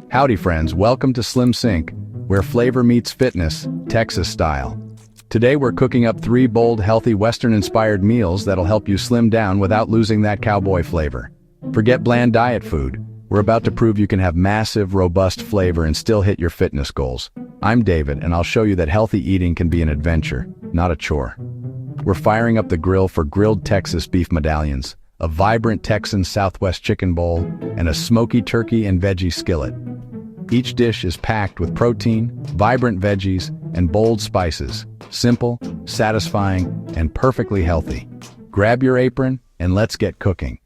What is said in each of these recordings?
Howdy friends, welcome to SlimSync, where flavor meets fitness, Texas style. Today we're cooking up 3 bold, healthy Western-inspired meals that'll help you slim down without losing that cowboy flavor. Forget bland diet food. We're about to prove you can have massive, robust flavor and still hit your fitness goals. I'm David, and I'll show you that healthy eating can be an adventure, not a chore. We're firing up the grill for grilled Texas beef medallions, a vibrant Texan Southwest chicken bowl, and a smoky turkey and veggie skillet. Each dish is packed with protein, vibrant veggies, and bold spices. Simple, satisfying, and perfectly healthy. Grab your apron and let's get cooking.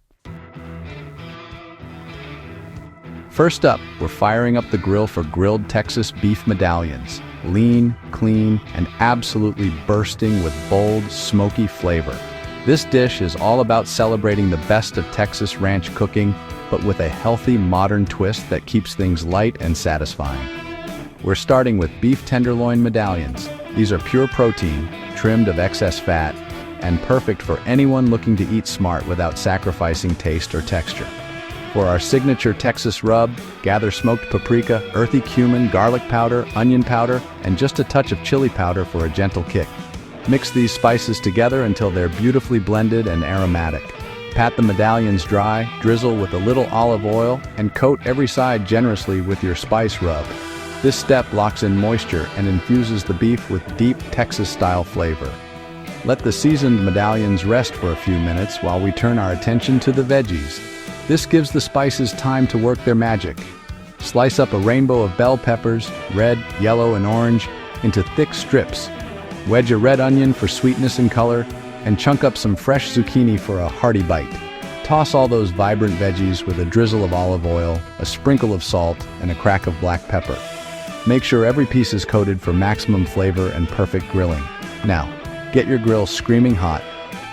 First up, we're firing up the grill for grilled Texas beef medallions. Lean, clean, and absolutely bursting with bold, smoky flavor. This dish is all about celebrating the best of Texas ranch cooking, but with a healthy, modern twist that keeps things light and satisfying. We're starting with beef tenderloin medallions. These are pure protein, trimmed of excess fat, and perfect for anyone looking to eat smart without sacrificing taste or texture. For our signature Texas rub, gather smoked paprika, earthy cumin, garlic powder, onion powder, and just a touch of chili powder for a gentle kick. Mix these spices together until they're beautifully blended and aromatic. Pat the medallions dry, drizzle with a little olive oil, and coat every side generously with your spice rub. This step locks in moisture and infuses the beef with deep Texas-style flavor. Let the seasoned medallions rest for a few minutes while we turn our attention to the veggies. This gives the spices time to work their magic. Slice up a rainbow of bell peppers, red, yellow, and orange, into thick strips. Wedge a red onion for sweetness and color, and chunk up some fresh zucchini for a hearty bite. Toss all those vibrant veggies with a drizzle of olive oil, a sprinkle of salt, and a crack of black pepper. Make sure every piece is coated for maximum flavor and perfect grilling. Now, get your grill screaming hot.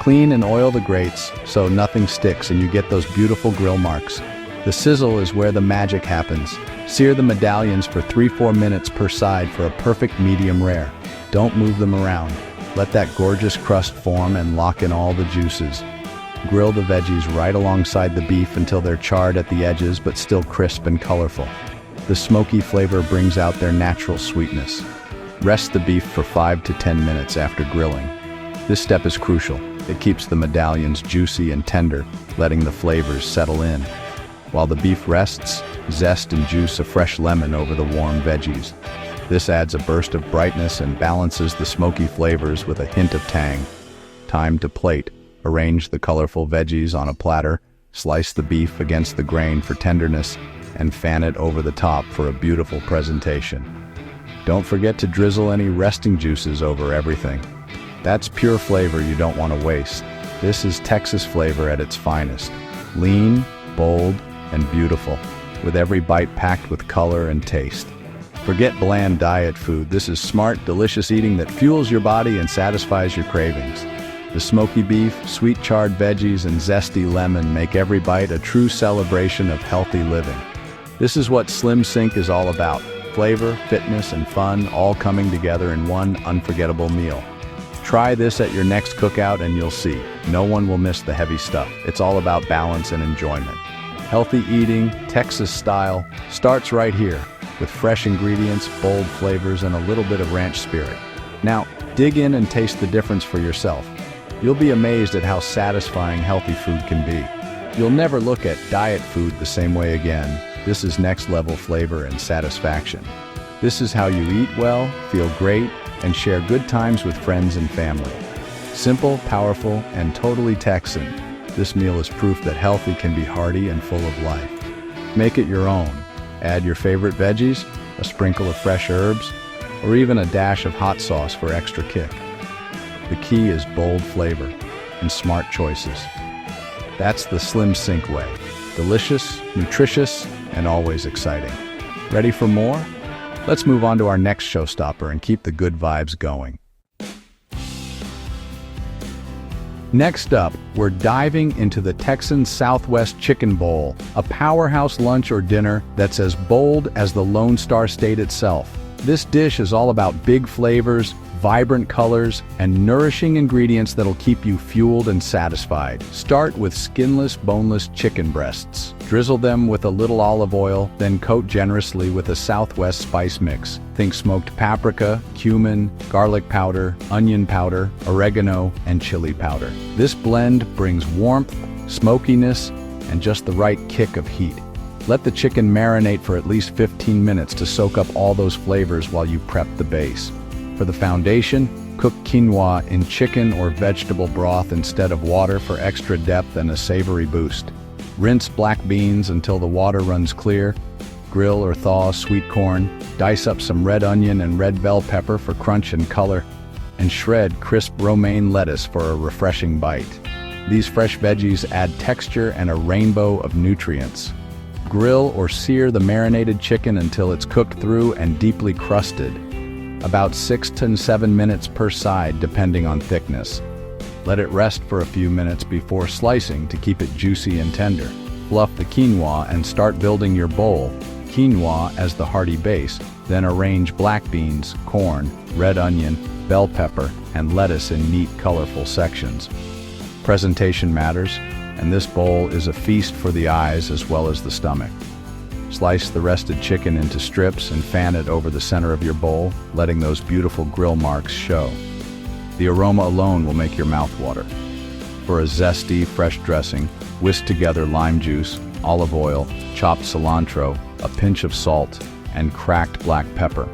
Clean and oil the grates so nothing sticks and you get those beautiful grill marks. The sizzle is where the magic happens. Sear the medallions for 3-4 minutes per side for a perfect medium rare. Don't move them around. Let that gorgeous crust form and lock in all the juices. Grill the veggies right alongside the beef until they're charred at the edges but still crisp and colorful. The smoky flavor brings out their natural sweetness. Rest the beef for 5 to 10 minutes after grilling. This step is crucial. It keeps the medallions juicy and tender, letting the flavors settle in. While the beef rests, zest and juice a fresh lemon over the warm veggies. This adds a burst of brightness and balances the smoky flavors with a hint of tang. Time to plate. Arrange the colorful veggies on a platter, slice the beef against the grain for tenderness, and fan it over the top for a beautiful presentation. Don't forget to drizzle any resting juices over everything. That's pure flavor you don't want to waste. This is Texas flavor at its finest. Lean, bold, and beautiful, with every bite packed with color and taste. Forget bland diet food. This is smart, delicious eating that fuels your body and satisfies your cravings. The smoky beef, sweet charred veggies, and zesty lemon make every bite a true celebration of healthy living. This is what SlimSync is all about. Flavor, fitness, and fun all coming together in one unforgettable meal. Try this at your next cookout and you'll see, no one will miss the heavy stuff. It's all about balance and enjoyment. Healthy eating, Texas style, starts right here, with fresh ingredients, bold flavors, and a little bit of ranch spirit. Now, dig in and taste the difference for yourself. You'll be amazed at how satisfying healthy food can be. You'll never look at diet food the same way again. This is next level flavor and satisfaction. This is how you eat well, feel great, and share good times with friends and family. Simple, powerful, and totally Texan. This meal is proof that healthy can be hearty and full of life. Make it your own. Add your favorite veggies, a sprinkle of fresh herbs, or even a dash of hot sauce for extra kick. The key is bold flavor and smart choices. That's the SlimSync way. Delicious, nutritious, and always exciting. Ready for more? Let's move on to our next showstopper and keep the good vibes going. Next up, we're diving into the Texan Southwest Chicken Bowl, a powerhouse lunch or dinner that's as bold as the Lone Star State itself. This dish is all about big flavors, vibrant colors, and nourishing ingredients that'll keep you fueled and satisfied. Start with skinless, boneless chicken breasts. Drizzle them with a little olive oil, then coat generously with a Southwest spice mix. Think smoked paprika, cumin, garlic powder, onion powder, oregano, and chili powder. This blend brings warmth, smokiness, and just the right kick of heat. Let the chicken marinate for at least 15 minutes to soak up all those flavors while you prep the base. For the foundation, cook quinoa in chicken or vegetable broth instead of water for extra depth and a savory boost. Rinse black beans until the water runs clear. Grill or thaw sweet corn. Dice up some red onion and red bell pepper for crunch and color. And shred crisp romaine lettuce for a refreshing bite. These fresh veggies add texture and a rainbow of nutrients. Grill or sear the marinated chicken until it's cooked through and deeply crusted. About 6 to 7 minutes per side depending on thickness. Let it rest for a few minutes before slicing to keep it juicy and tender. Fluff the quinoa and start building your bowl. Quinoa as the hearty base, then arrange black beans, corn, red onion, bell pepper, and lettuce in neat, colorful sections. Presentation matters, and this bowl is a feast for the eyes as well as the stomach. Slice the rested chicken into strips and fan it over the center of your bowl, letting those beautiful grill marks show. The aroma alone will make your mouth water. For a zesty, fresh dressing, whisk together lime juice, olive oil, chopped cilantro, a pinch of salt, and cracked black pepper.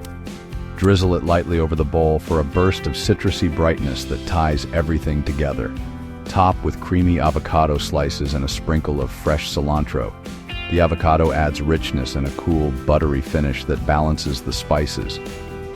Drizzle it lightly over the bowl for a burst of citrusy brightness that ties everything together. Top with creamy avocado slices and a sprinkle of fresh cilantro. The avocado adds richness and a cool, buttery finish that balances the spices.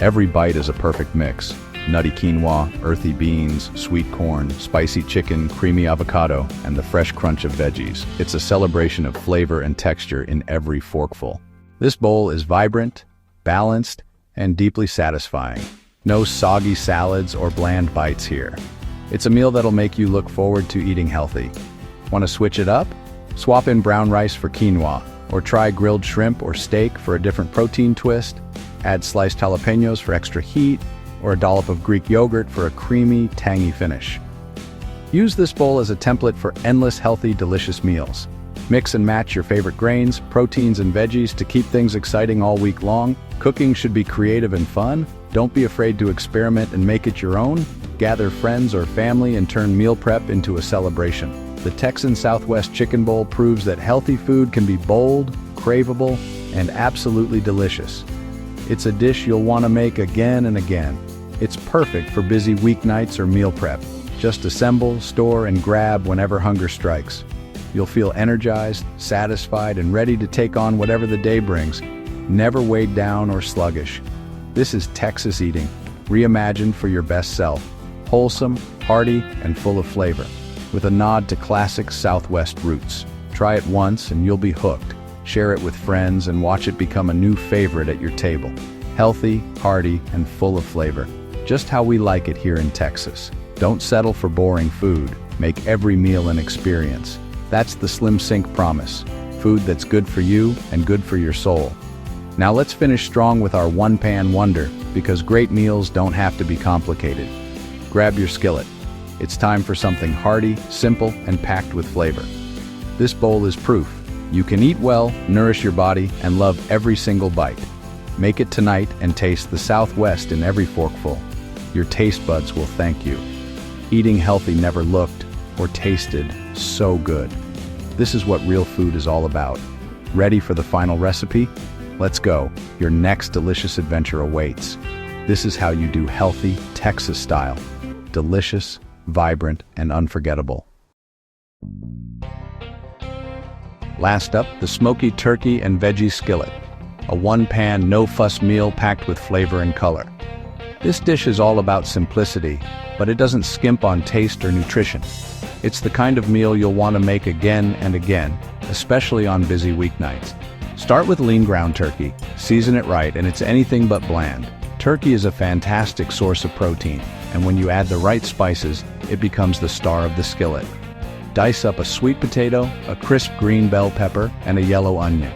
Every bite is a perfect mix. Nutty quinoa, earthy beans, sweet corn, spicy chicken, creamy avocado, and the fresh crunch of veggies. It's a celebration of flavor and texture in every forkful. This bowl is vibrant, balanced, and deeply satisfying. No soggy salads or bland bites here. It's a meal that'll make you look forward to eating healthy. Want to switch it up? Swap in brown rice for quinoa, or try grilled shrimp or steak for a different protein twist. Add sliced jalapenos for extra heat, or a dollop of Greek yogurt for a creamy, tangy finish. Use this bowl as a template for endless, healthy, delicious meals. Mix and match your favorite grains, proteins, and veggies to keep things exciting all week long. Cooking should be creative and fun. Don't be afraid to experiment and make it your own. Gather friends or family and turn meal prep into a celebration. The Texan Southwest Chicken Bowl proves that healthy food can be bold, craveable, and absolutely delicious. It's a dish you'll want to make again and again. It's perfect for busy weeknights or meal prep. Just assemble, store, and grab whenever hunger strikes. You'll feel energized, satisfied, and ready to take on whatever the day brings, never weighed down or sluggish. This is Texas eating, reimagined for your best self. Wholesome, hearty, and full of flavor, with a nod to classic Southwest roots. Try it once and you'll be hooked. Share it with friends and watch it become a new favorite at your table. Healthy, hearty, and full of flavor. Just how we like it here in Texas. Don't settle for boring food. Make every meal an experience. That's the SlimSync promise. Food that's good for you and good for your soul. Now let's finish strong with our one-pan wonder, because great meals don't have to be complicated. Grab your skillet. It's time for something hearty, simple, and packed with flavor. This bowl is proof. You can eat well, nourish your body, and love every single bite. Make it tonight and taste the Southwest in every forkful. Your taste buds will thank you. Eating healthy never looked or tasted so good. This is what real food is all about. Ready for the final recipe? Let's go. Your next delicious adventure awaits. This is how you do healthy, Texas style. Delicious, vibrant, and unforgettable. Last up, the smoky turkey and veggie skillet. A one-pan, no-fuss meal packed with flavor and color. This dish is all about simplicity, but it doesn't skimp on taste or nutrition. It's the kind of meal you'll want to make again and again, especially on busy weeknights. Start with lean ground turkey, season it right, and it's anything but bland. Turkey is a fantastic source of protein, and when you add the right spices, it becomes the star of the skillet. Dice up a sweet potato, a crisp green bell pepper, and a yellow onion.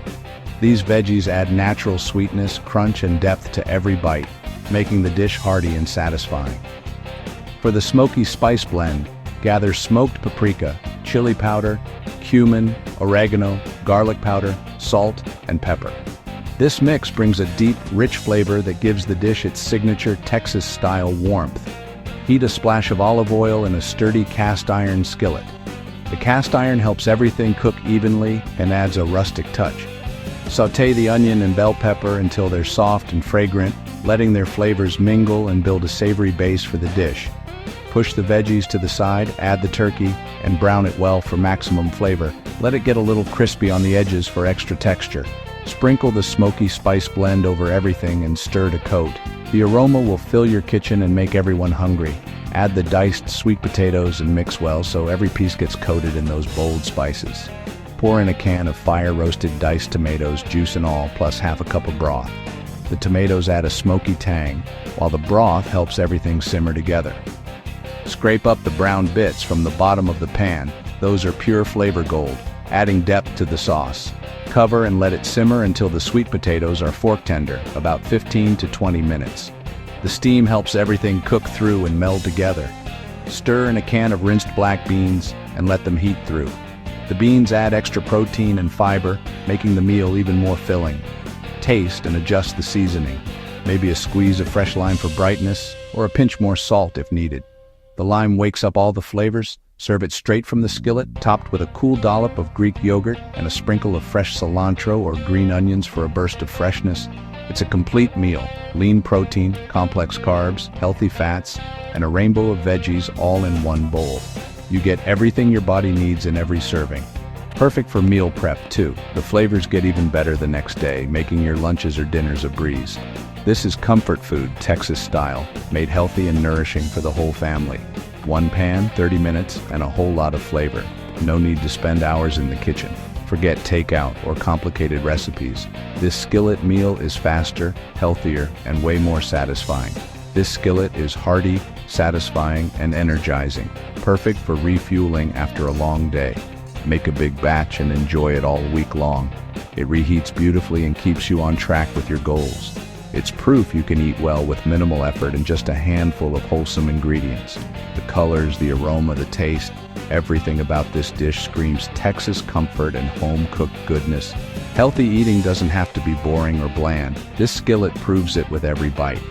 These veggies add natural sweetness, crunch, and depth to every bite. making the dish hearty and satisfying. For the smoky spice blend, gather smoked paprika, chili powder, cumin, oregano, garlic powder, salt, and pepper. This mix brings a deep, rich flavor that gives the dish its signature Texas-style warmth. Heat a splash of olive oil in a sturdy cast-iron skillet. The cast iron helps everything cook evenly and adds a rustic touch. Sauté the onion and bell pepper until they're soft and fragrant, letting their flavors mingle and build a savory base for the dish. Push the veggies to the side, add the turkey, and brown it well for maximum flavor. Let it get a little crispy on the edges for extra texture. Sprinkle the smoky spice blend over everything and stir to coat. The aroma will fill your kitchen and make everyone hungry. Add the diced sweet potatoes and mix well so every piece gets coated in those bold spices. Pour in a can of fire-roasted diced tomatoes, juice and all, plus half a cup of broth. The tomatoes add a smoky tang, while the broth helps everything simmer together. Scrape up the brown bits from the bottom of the pan. Those are pure flavor gold, adding depth to the sauce. Cover and let it simmer until the sweet potatoes are fork tender, about 15 to 20 minutes. The steam helps everything cook through and meld together. Stir in a can of rinsed black beans and let them heat through. The beans add extra protein and fiber, making the meal even more filling. Taste and adjust the seasoning. Maybe a squeeze of fresh lime for brightness, or a pinch more salt if needed. The lime wakes up all the flavors. Serve it straight from the skillet, topped with a cool dollop of Greek yogurt and a sprinkle of fresh cilantro or green onions for a burst of freshness. It's a complete meal. Lean protein, complex carbs, healthy fats, and a rainbow of veggies all in one bowl. You get everything your body needs in every serving. Perfect for meal prep, too. The flavors get even better the next day, making your lunches or dinners a breeze. This is comfort food, Texas style, made healthy and nourishing for the whole family. One pan, 30 minutes, and a whole lot of flavor. No need to spend hours in the kitchen. Forget takeout or complicated recipes. This skillet meal is faster, healthier, and way more satisfying. This skillet is hearty, satisfying, and energizing. Perfect for refueling after a long day. Make a big batch and enjoy it all week long. It reheats beautifully and keeps you on track with your goals. It's proof you can eat well with minimal effort and just a handful of wholesome ingredients. The colors, the aroma, the taste, everything about this dish screams Texas comfort and home-cooked goodness. Healthy eating doesn't have to be boring or bland. This skillet proves it with every bite.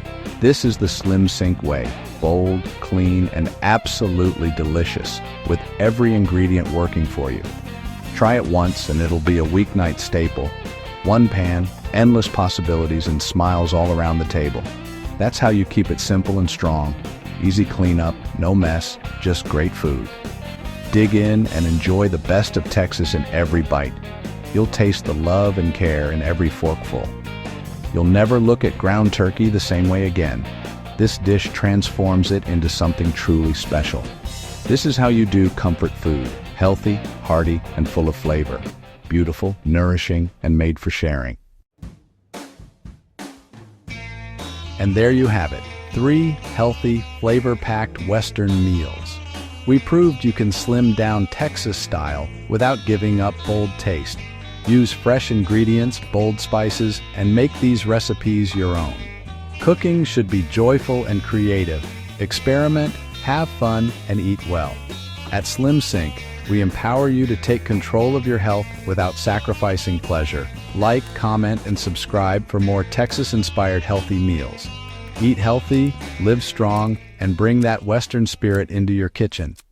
This is the SlimSync way. Bold, clean, and absolutely delicious, with every ingredient working for you. Try it once and it'll be a weeknight staple. One pan, endless possibilities, and smiles all around the table. That's how you keep it simple and strong. Easy cleanup, no mess, just great food. Dig in and enjoy the best of Texas in every bite. You'll taste the love and care in every forkful. You'll never look at ground turkey the same way again. This dish transforms it into something truly special. This is how you do comfort food. Healthy, hearty, and full of flavor. Beautiful, nourishing, and made for sharing. And there you have it, 3 healthy, flavor-packed Western meals. We proved you can slim down Texas style without giving up bold taste. Use fresh ingredients, bold spices, and make these recipes your own. Cooking should be joyful and creative. Experiment, have fun, and eat well. At SlimSync, we empower you to take control of your health without sacrificing pleasure. Like, comment, and subscribe for more Texas-inspired healthy meals. Eat healthy, live strong, and bring that Western spirit into your kitchen.